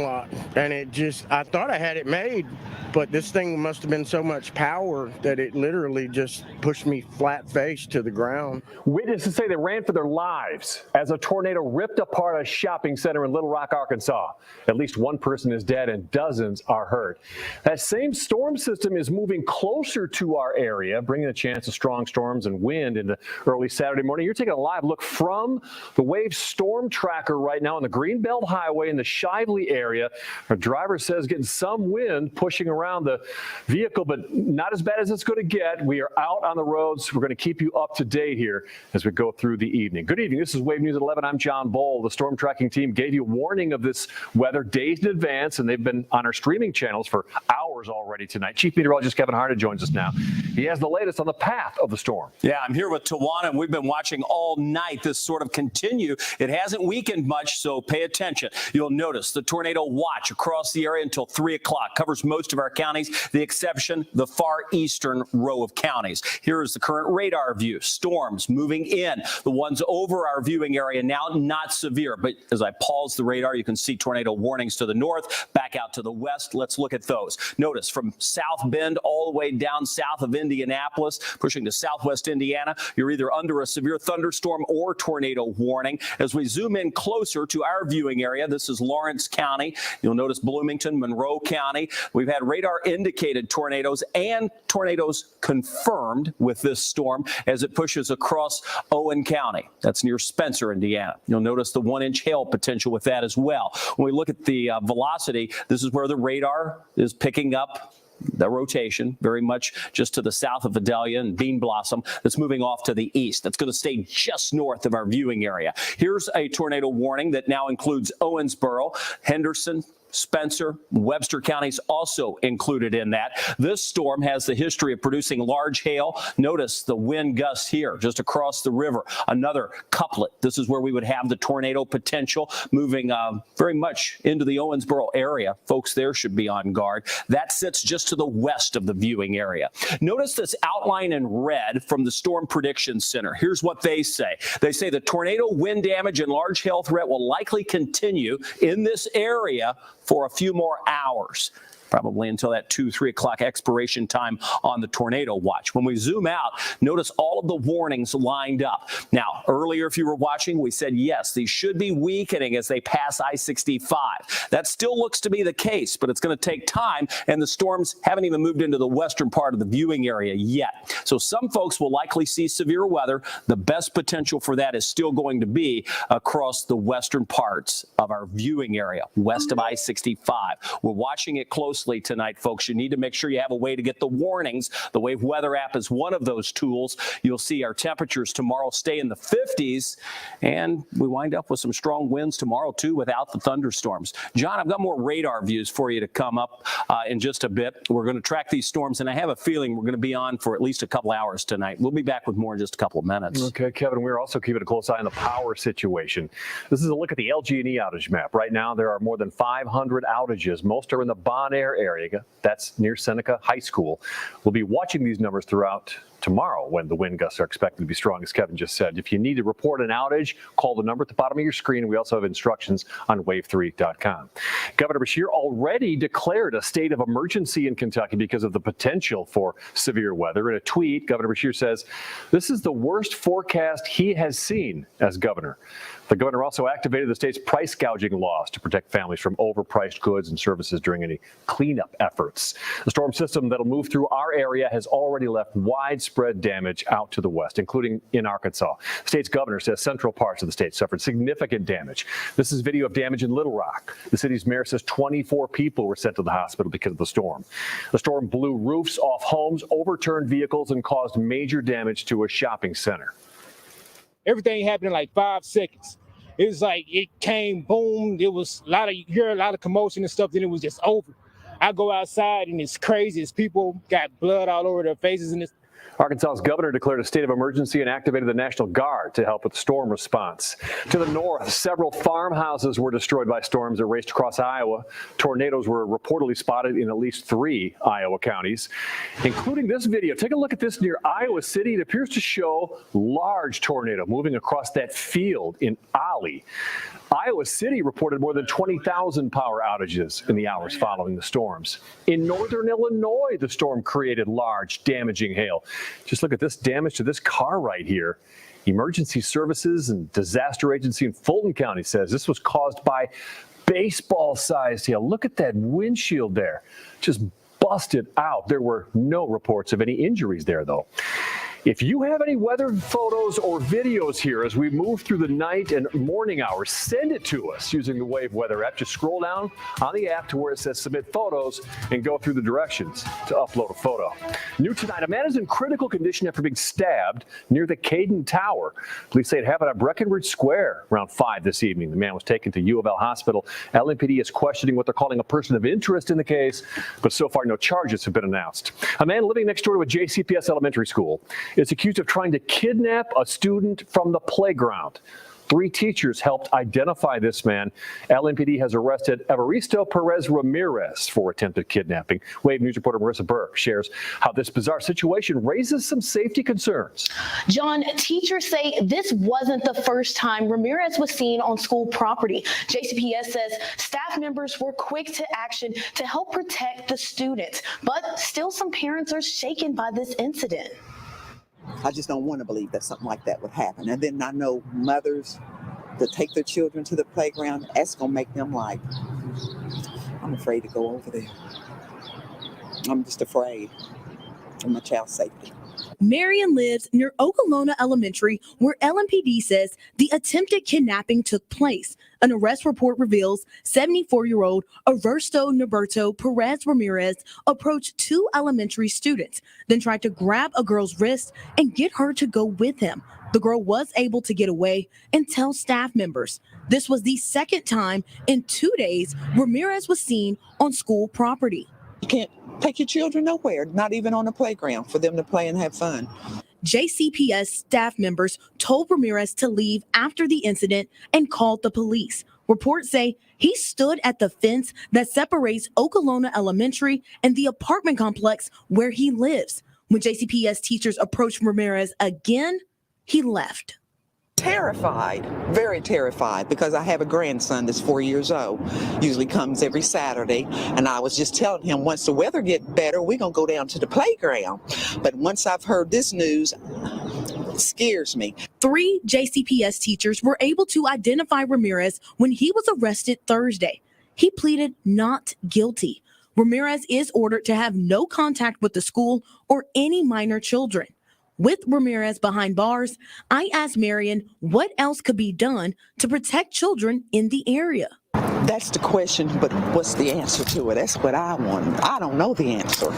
lot, and I thought I had it made, but this thing must have been so much power that it literally just pushed me flat face to the ground. Witnesses say they ran for their lives as a tornado ripped apart a shopping center in Little Rock, Arkansas. At least one person is dead and dozens are hurt. That same storm system is moving closer to our area, bringing a chance of strong storms and wind into early Saturday morning. You're taking a live look from the Wave Storm Tracker right now on the Greenbelt Highway in the Shively area. Our driver says getting some wind pushing around the vehicle, but not as bad as it's going to get. We are out on the roads. We're going to keep you up to date here as we go through the evening. Good evening. This is Wave News at 11. I'm John Boll. The storm tracking team gave you a warning of this weather days in advance, and they've been on our streaming channels for hours already tonight. Chief Meteorologist Kevin Harnett joins us now. He has the latest on the path of the storm. Yeah, I'm here with Tawana, and we've been watching all night this sort of continue. It hasn't weakened much, so pay attention. You'll notice the tornado watch across the area until 3 o'clock. Covers most of our counties, the exception, the far eastern row of counties. Here is the current radar view. Storms moving in. The ones over our viewing area now not severe, but as I pause the radar, you can see tornado warnings to the north, back out to the west. Let's look at those. Notice from South Bend all the way down south of Indianapolis, pushing to southwest Indiana, you're either under a severe thunderstorm or tornado warning. As we zoom in closer to our viewing area, this is Lawrence County. You'll notice Bloomington, Monroe County. We've had radar indicated tornadoes and tornadoes confirmed with this storm as it pushes across Owen County. That's near Spencer, Indiana. You'll notice the 1-inch hail potential with that as well. When we look at the velocity, this is where the radar is picking up the rotation, very much just to the south of Vidalia and Bean Blossom, that's moving off to the east. That's going to stay just north of our viewing area. Here's a tornado warning that now includes Owensboro, Henderson, Spencer, Webster counties also included in that. This storm has the history of producing large hail. Notice the wind gusts here just across the river. Another couplet. This is where we would have the tornado potential moving very much into the Owensboro area. Folks there should be on guard. That sits just to the west of the viewing area. Notice this outline in red from the Storm Prediction Center. Here's what they say. They say the tornado, wind damage, and large hail threat will likely continue in this area for a few more hours, probably until that 2-3 o'clock expiration time on the tornado watch. When we zoom out, notice all of the warnings lined up. Now, earlier, if you were watching, we said, yes, these should be weakening as they pass I-65. That still looks to be the case, but it's going to take time, and the storms haven't even moved into the western part of the viewing area yet. So some folks will likely see severe weather. The best potential for that is still going to be across the western parts of our viewing area, west of I-65. We're watching it closely tonight, folks. You need to make sure you have a way to get the warnings. The Wave Weather app is one of those tools. You'll see our temperatures tomorrow stay in the 50s, and we wind up with some strong winds tomorrow, too, without the thunderstorms. John, I've got more radar views for you to come up in just a bit. We're going to track these storms, and I have a feeling we're going to be on for at least a couple hours tonight. We'll be back with more in just a couple of minutes. Okay, Kevin, we're also keeping a close eye on the power situation. This is a look at the LG&E outage map. Right now, there are more than 500 outages. Most are in the Bon Air area. That's near Seneca High School. We'll be watching these numbers throughout tomorrow when the wind gusts are expected to be strong, as Kevin just said. If you need to report an outage, call the number at the bottom of your screen. We also have instructions on wave3.com. Governor Beshear already declared a state of emergency in Kentucky because of the potential for severe weather. In a tweet, Governor Beshear says, this is the worst forecast he has seen as governor. The governor also activated the state's price gouging laws to protect families from overpriced goods and services during any cleanup efforts. The storm system that'll move through our area has already left widespread damage out to the west, including in Arkansas. The state's governor says central parts of the state suffered significant damage. This is video of damage in Little Rock. The city's mayor says 24 people were sent to the hospital because of the storm. The storm blew roofs off homes, overturned vehicles, and caused major damage to a shopping center. Everything happened in like 5 seconds. It was like it came, boom. It was you hear a lot of commotion and stuff. Then it was just over. I go outside and it's crazy. It's people got blood all over their faces and it's. Arkansas's governor declared a state of emergency and activated the National Guard to help with the storm response. To the north, several farmhouses were destroyed by storms that raced across Iowa. Tornadoes were reportedly spotted in at least 3 Iowa counties, including this video. Take a look at this near Iowa City. It appears to show large tornado moving across that field in Ollie. Iowa City reported more than 20,000 power outages in the hours following the storms. In northern Illinois, the storm created large, damaging hail. Just look at this damage to this car right here. Emergency Services and Disaster Agency in Fulton County says this was caused by baseball-sized hail. Look at that windshield there. Just busted out. There were no reports of any injuries there, though. If you have any weather photos or videos here as we move through the night and morning hours, send it to us using the Wave Weather app. Just scroll down on the app to where it says submit photos and go through the directions to upload a photo. New tonight, a man is in critical condition after being stabbed near the Caden Tower. Police say it happened at Breckenridge Square around 5 this evening. The man was taken to U of L Hospital. LMPD is questioning what they're calling a person of interest in the case, but so far no charges have been announced. A man living next door to a JCPS elementary school is accused of trying to kidnap a student from the playground. 3 teachers helped identify this man. LMPD has arrested Evaristo Perez Ramirez for attempted kidnapping. Wave News reporter Marissa Burke shares how this bizarre situation raises some safety concerns. John, teachers say this wasn't the first time Ramirez was seen on school property. JCPS says staff members were quick to action to help protect the students, but still some parents are shaken by this incident. I just don't want to believe that something like that would happen. And then I know mothers that take their children to the playground, that's going to make them like, I'm afraid to go over there. I'm just afraid of my child's safety. Marion lives near Okolona Elementary, where LMPD says the attempted kidnapping took place. An arrest report reveals 74-year-old Eversto Norberto Perez Ramirez approached 2 elementary students, then tried to grab a girl's wrist and get her to go with him. The girl was able to get away and tell staff members. This was the second time in 2 days Ramirez was seen on school property. You can't take your children nowhere, not even on the playground, for them to play and have fun. JCPS staff members told Ramirez to leave after the incident and called the police. Reports say he stood at the fence that separates Okolona Elementary and the apartment complex where he lives. When JCPS teachers approached Ramirez again, he left. Terrified, very terrified, because I have a grandson that's 4 years old, usually comes every Saturday, and I was just telling him once the weather gets better, we're going to go down to the playground. But once I've heard this news, it scares me. 3 JCPS teachers were able to identify Ramirez when he was arrested Thursday. He pleaded not guilty. Ramirez is ordered to have no contact with the school or any minor children. With Ramirez behind bars, I asked Marion what else could be done to protect children in the area. That's the question, but what's the answer to it? That's what I want. I don't know the answer.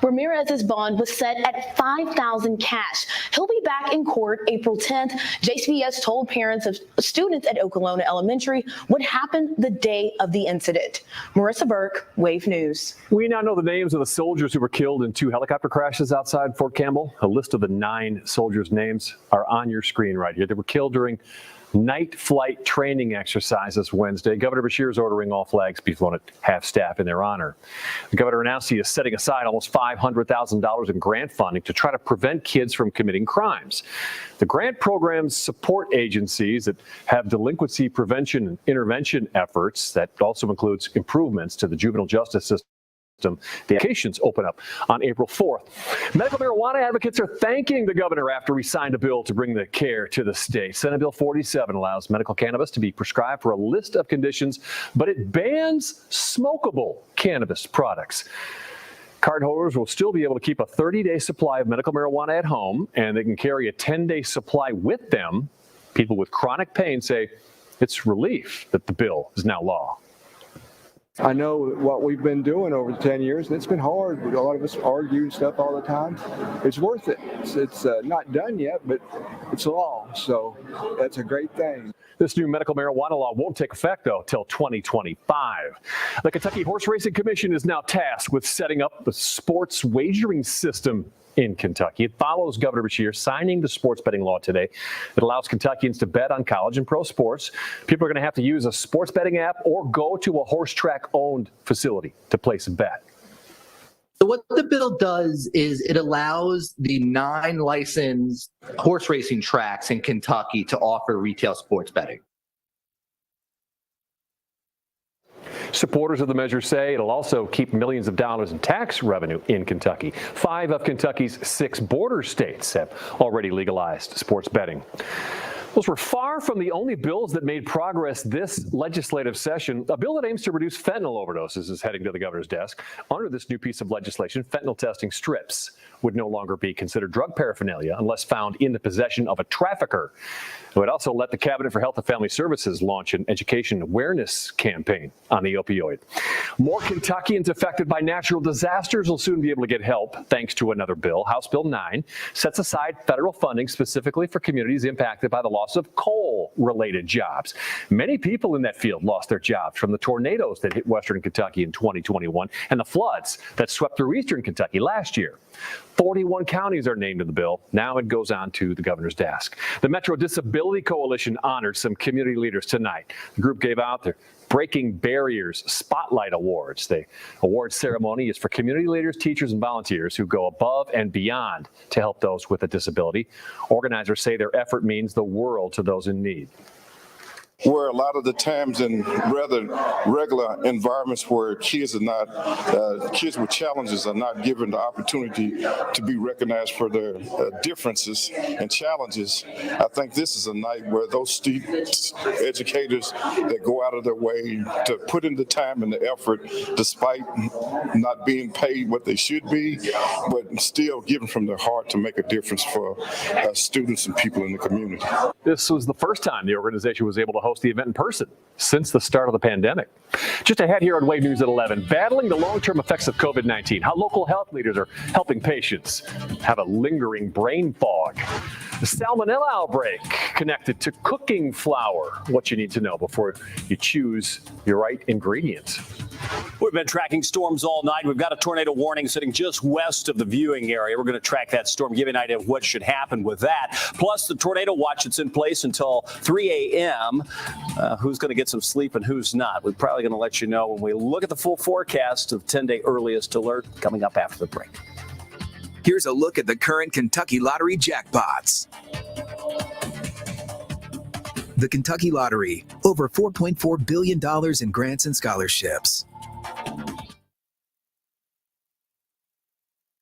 Ramirez's bond was set at $5,000 cash. He'll be back in court April 10th. JCPS told parents of students at Okolona Elementary what happened the day of the incident. Marissa Burke, Wave News. We now know the names of the soldiers who were killed in 2 helicopter crashes outside Fort Campbell. A list of the 9 soldiers' names are on your screen right here. They were killed during night flight training exercises Wednesday. Governor Beshear is ordering all flags be flown at half-staff in their honor. The governor announced he is setting aside almost $500,000 in grant funding to try to prevent kids from committing crimes. The grant programs support agencies that have delinquency prevention and intervention efforts. That also includes improvements to the juvenile justice system. The applications open up on April 4th. Medical marijuana advocates are thanking the governor after he signed a bill to bring the care to the state. Senate Bill 47 allows medical cannabis to be prescribed for a list of conditions, but it bans smokable cannabis products. Cardholders will still be able to keep a 30-day supply of medical marijuana at home, and they can carry a 10-day supply with them. People with chronic pain say it's relief that the bill is now law. I know what we've been doing over 10 years, and it's been hard. A lot of us argue and stuff all the time. It's worth it. It's not done yet, but it's law, so that's a great thing. This new medical marijuana law won't take effect, though, till 2025. The Kentucky Horse Racing Commission is now tasked with setting up the sports wagering system in Kentucky. It follows Governor Beshear signing the sports betting law today. It allows Kentuckians to bet on college and pro sports. People are going to have to use a sports betting app or go to a horse track owned facility to place a bet. So what the bill does is it allows the 9 licensed horse racing tracks in Kentucky to offer retail sports betting. Supporters of the measure say it'll also keep millions of dollars in tax revenue in Kentucky. 5 of Kentucky's 6 border states have already legalized sports betting. Those were far from the only bills that made progress this legislative session. A bill that aims to reduce fentanyl overdoses is heading to the governor's desk. Under this new piece of legislation, fentanyl testing strips would no longer be considered drug paraphernalia unless found in the possession of a trafficker. It would also let the Cabinet for Health and Family Services launch an education awareness campaign on the opioid. More Kentuckians affected by natural disasters will soon be able to get help thanks to another bill. House Bill 9 sets aside federal funding specifically for communities impacted by the loss of coal-related jobs. Many people in that field lost their jobs from the tornadoes that hit western Kentucky in 2021 and the floods that swept through eastern Kentucky last year. 41 counties are named in the bill. Now it goes on to the governor's desk. The Metro Disability Coalition honored some community leaders tonight. The group gave out their Breaking Barriers Spotlight Awards. The award ceremony is for community leaders, teachers, and volunteers who go above and beyond to help those with a disability. Organizers say their effort means the world to those in need. Where a lot of the times in rather regular environments where kids with challenges are not given the opportunity to be recognized for their differences and challenges, I think this is a night where those students, educators that go out of their way to put in the time and the effort despite not being paid what they should be, but still giving from their heart to make a difference for students and people in the community. This was the first time the organization was able to host the event in person since the start of the pandemic. Just ahead here on Wave News at 11, battling the long-term effects of COVID-19, how local health leaders are helping patients have a lingering brain fog. The salmonella outbreak connected to cooking flour, what you need to know before you choose your right ingredients. We've been tracking storms all night. We've got a tornado warning sitting just west of the viewing area. We're going to track that storm, give you an idea of what should happen with that. Plus the tornado watch that's in place until 3 a.m. Who's going to get some sleep and who's not? We're probably going to let you know when we look at the full forecast of 10-day earliest alert coming up after the break. Here's a look at the current Kentucky Lottery jackpots. The Kentucky Lottery, over $4.4 billion in grants and scholarships.